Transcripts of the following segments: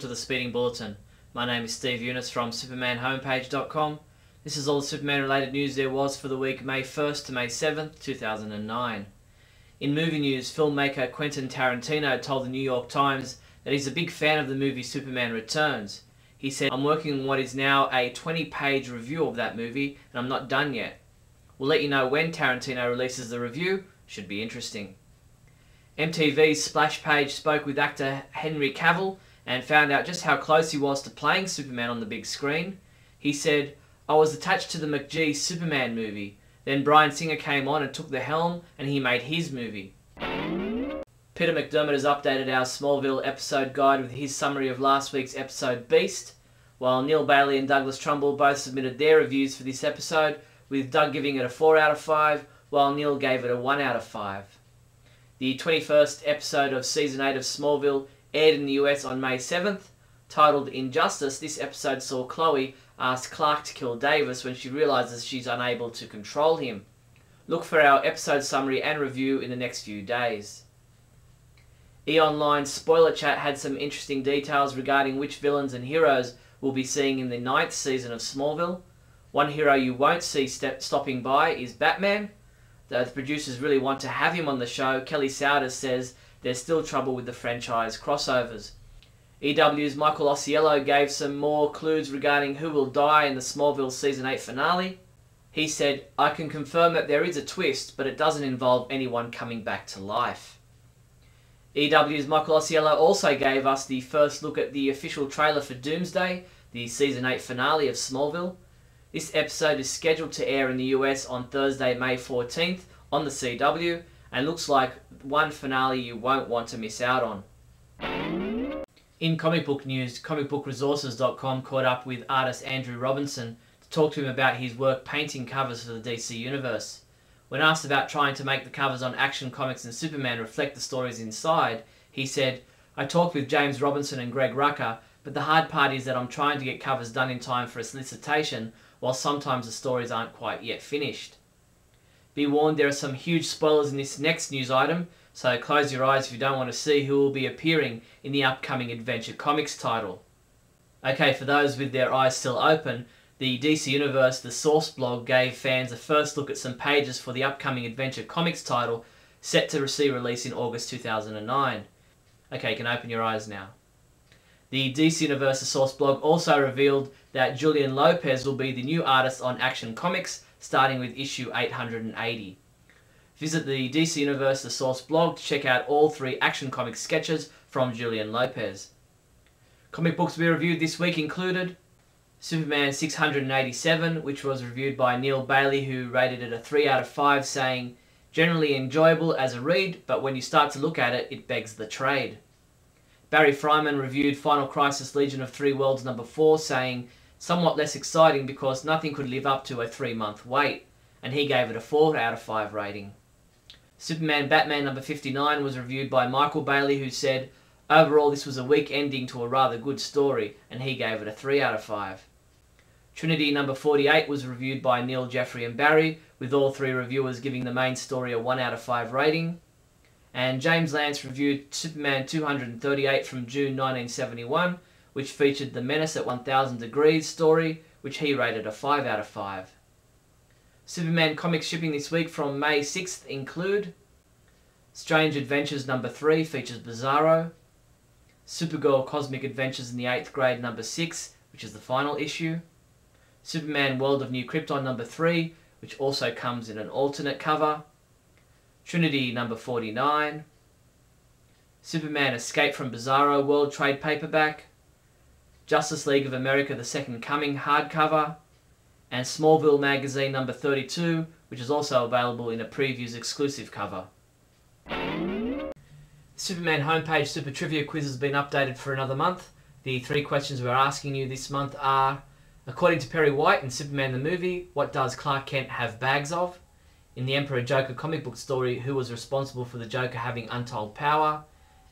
welcome to the Speeding Bulletin. My name is Steve Younis from supermanhomepage.com. This is all the Superman related news there was for the week May 1st to May 7th, 2009. In movie news, filmmaker Quentin Tarantino told the New York Times that he's a big fan of the movie Superman Returns. He said, "I'm working on what is now a 20-page review of that movie and I'm not done yet. We'll let you know when Tarantino releases the review. Should be interesting." MTV's Splash page spoke with actor Henry Cavill and found out just how close he was to playing Superman on the big screen. He said, "I was attached to the McGee Superman movie. Then Bryan Singer came on and took the helm and he made his movie." Peter McDermott has updated our Smallville episode guide with his summary of last week's episode Beast, while Neal Bailey and Douglas Trumbull both submitted their reviews for this episode, with Doug giving it a 4 out of 5, while Neal gave it a 1 out of 5. The 21st episode of Season 8 of Smallville aired in the US on May 7th. Titled Injustice, this episode saw Chloe ask Clark to kill Davis when she realises she's unable to control him. Look for our episode summary and review in the next few days. E-Online's Spoiler Chat had some interesting details regarding which villains and heroes we'll be seeing in the 9th season of Smallville. One hero you won't see stopping by is Batman. Though the producers really want to have him on the show, Kelly Souders says there's still trouble with the franchise crossovers. EW's Michael Osiello gave some more clues regarding who will die in the Smallville Season 8 finale. He said, "I can confirm that there is a twist, but it doesn't involve anyone coming back to life." EW's Michael Osiello also gave us the first look at the official trailer for Doomsday, the Season 8 finale of Smallville. This episode is scheduled to air in the US on Thursday, May 14th on the CW, and looks like one finale you won't want to miss out on. In comic book news, comicbookresources.com caught up with artist Andrew Robinson to talk to him about his work painting covers for the DC Universe. When asked about trying to make the covers on Action Comics and Superman reflect the stories inside, he said, "I talked with James Robinson and Greg Rucka, but the hard part is that I'm trying to get covers done in time for a solicitation, while sometimes the stories aren't quite yet finished." Be warned, there are some huge spoilers in this next news item, so close your eyes if you don't want to see who will be appearing in the upcoming Adventure Comics title. Okay, for those with their eyes still open, the DC Universe The Source blog gave fans a first look at some pages for the upcoming Adventure Comics title, set to receive release in August 2009. Okay, you can open your eyes now. The DC Universe The Source blog also revealed that Julian Lopez will be the new artist on Action Comics, starting with issue 880. Visit the DC Universe The Source blog to check out all 3 Action Comics sketches from Julian Lopez. Comic books we reviewed this week included Superman 687, which was reviewed by Neal Bailey, who rated it a 3 out of 5, saying, "Generally enjoyable as a read, but when you start to look at it, it begs the trade." Barry Fryman reviewed Final Crisis Legion of Three Worlds number 4, saying, "Somewhat less exciting because nothing could live up to a 3-month wait," and he gave it a 4 out of 5 rating. Superman Batman number 59 was reviewed by Michael Bailey, who said, "Overall this was a weak ending to a rather good story," and he gave it a 3 out of 5. Trinity number 48 was reviewed by Neil, Jeffrey and Barry, with all 3 reviewers giving the main story a 1 out of 5 rating. And James Lance reviewed Superman 238 from June 1971, which featured the Menace at 1000 Degrees story, which he rated a 5 out of 5. Superman comics shipping this week from May 6th include Strange Adventures number 3 features Bizarro, Supergirl Cosmic Adventures in the 8th Grade number 6, which is the final issue, Superman World of New Krypton number 3, which also comes in an alternate cover, Trinity number 49, Superman Escape from Bizarro World Trade Paperback, Justice League of America The Second Coming hardcover, and Smallville Magazine number 32, which is also available in a Previews exclusive cover. The Superman homepage Super Trivia quiz has been updated for another month. The 3 questions we're asking you this month are, according to Perry White in Superman the movie, what does Clark Kent have bags of? In the Emperor Joker comic book story, who was responsible for the Joker having untold power?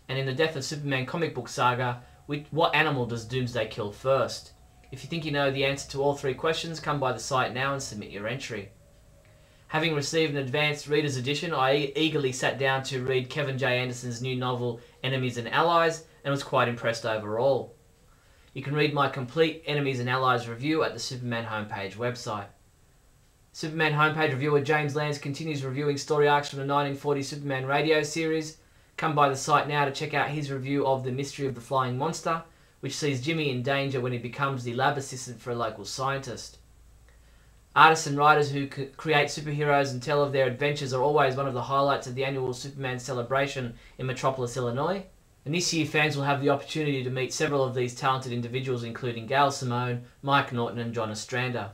And in the Death of Superman comic book saga, what animal does Doomsday kill first? If you think you know the answer to all 3 questions, come by the site now and submit your entry. Having received an advanced reader's edition, I eagerly sat down to read Kevin J. Anderson's new novel, Enemies and Allies, and was quite impressed overall. You can read my complete Enemies and Allies review at the Superman homepage website. Superman homepage reviewer James Lance continues reviewing story arcs from the 1940 Superman radio series. Come by the site now to check out his review of The Mystery of the Flying Monster, which sees Jimmy in danger when he becomes the lab assistant for a local scientist. Artists and writers who create superheroes and tell of their adventures are always one of the highlights of the annual Superman celebration in Metropolis, Illinois. And this year fans will have the opportunity to meet several of these talented individuals, including Gail Simone, Mike Norton and John Ostrander.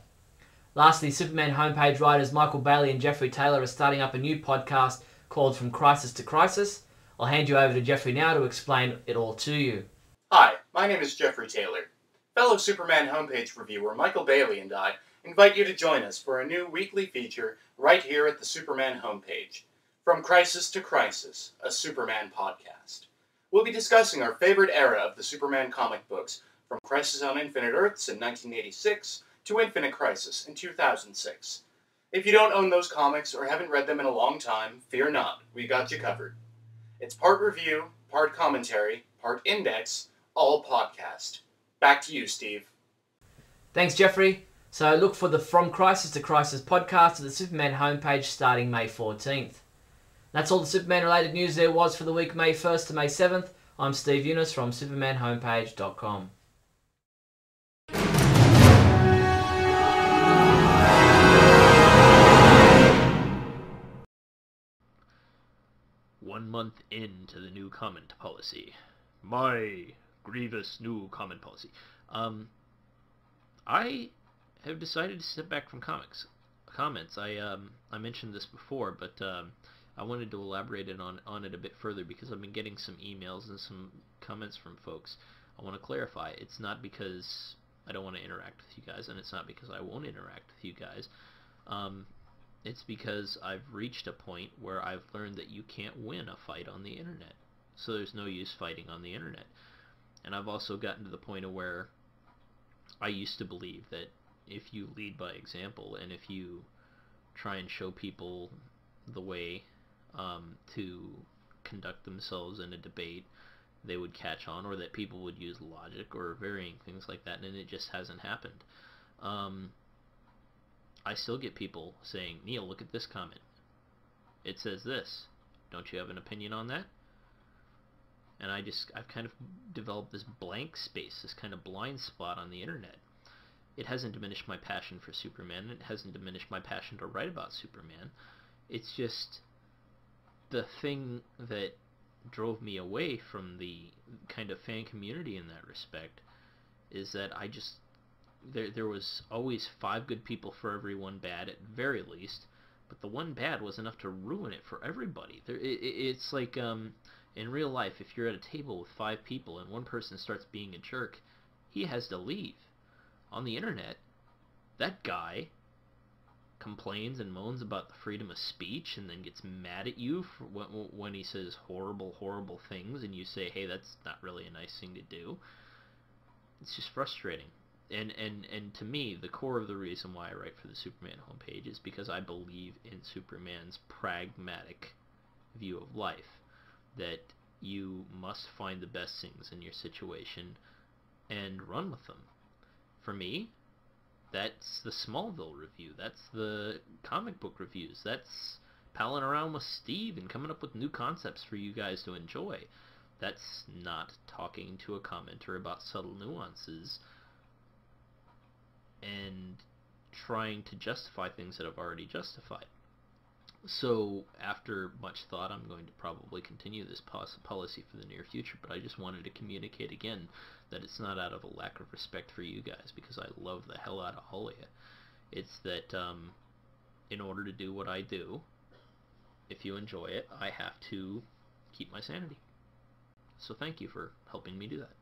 Lastly, Superman homepage writers Michael Bailey and Jeffrey Taylor are starting up a new podcast called From Crisis to Crisis. I'll hand you over to Jeffrey now to explain it all to you. Hi, my name is Jeffrey Taylor. Fellow Superman homepage reviewer Michael Bailey and I invite you to join us for a new weekly feature right here at the Superman homepage, From Crisis to Crisis, a Superman podcast. We'll be discussing our favorite era of the Superman comic books, from Crisis on Infinite Earths in 1986 to Infinite Crisis in 2006. If you don't own those comics or haven't read them in a long time, fear not, we got you covered. It's part review, part commentary, part index, all podcast. Back to you, Steve. Thanks, Jeffrey. So look for the From Crisis to Crisis podcast at the Superman homepage starting May 14th. That's all the Superman-related news there was for the week May 1st to May 7th. I'm Steve Younis from supermanhomepage.com. One month into the new comment policy. My grievous new comment policy. I have decided to step back from comments. I mentioned this before, but I wanted to elaborate on it a bit further because I've been getting some emails and some comments from folks. I want to clarify, it's not because I don't want to interact with you guys, and it's not because I won't interact with you guys. It's because I've reached a point where I've learned that you can't win a fight on the internet. So there's no use fighting on the internet. And I've also gotten to the point of where I used to believe that if you lead by example and if you try and show people the way to conduct themselves in a debate, they would catch on, or that people would use logic or varying things like that, and it just hasn't happened. I still get people saying, Neal, look at this comment. It says this. Don't you have an opinion on that? And I've kind of developed this blank space, this kind of blind spot on the internet. It hasn't diminished my passion for Superman. It hasn't diminished my passion to write about Superman. It's just the thing that drove me away from the kind of fan community in that respect is that there was always 5 good people for every 1 bad at very least, but the 1 bad was enough to ruin it for everybody. It's like in real life, if you're at a table with 5 people and one person starts being a jerk, he has to leave. On the internet, that guy complains and moans about the freedom of speech and then gets mad at you for when he says horrible, horrible things, and you say, hey, that's not really a nice thing to do. It's just frustrating. And to me, the core of the reason why I write for the Superman homepage is because I believe in Superman's pragmatic view of life, that you must find the best things in your situation and run with them. For me, that's the Smallville review, that's the comic book reviews, that's palling around with Steve and coming up with new concepts for you guys to enjoy. That's not talking to a commenter about subtle nuances and trying to justify things that I've already justified. So, after much thought, I'm going to probably continue this policy for the near future, but I just wanted to communicate again that it's not out of a lack of respect for you guys, because I love the hell out of all of you. It's that, in order to do what I do, if you enjoy it, I have to keep my sanity. So thank you for helping me do that.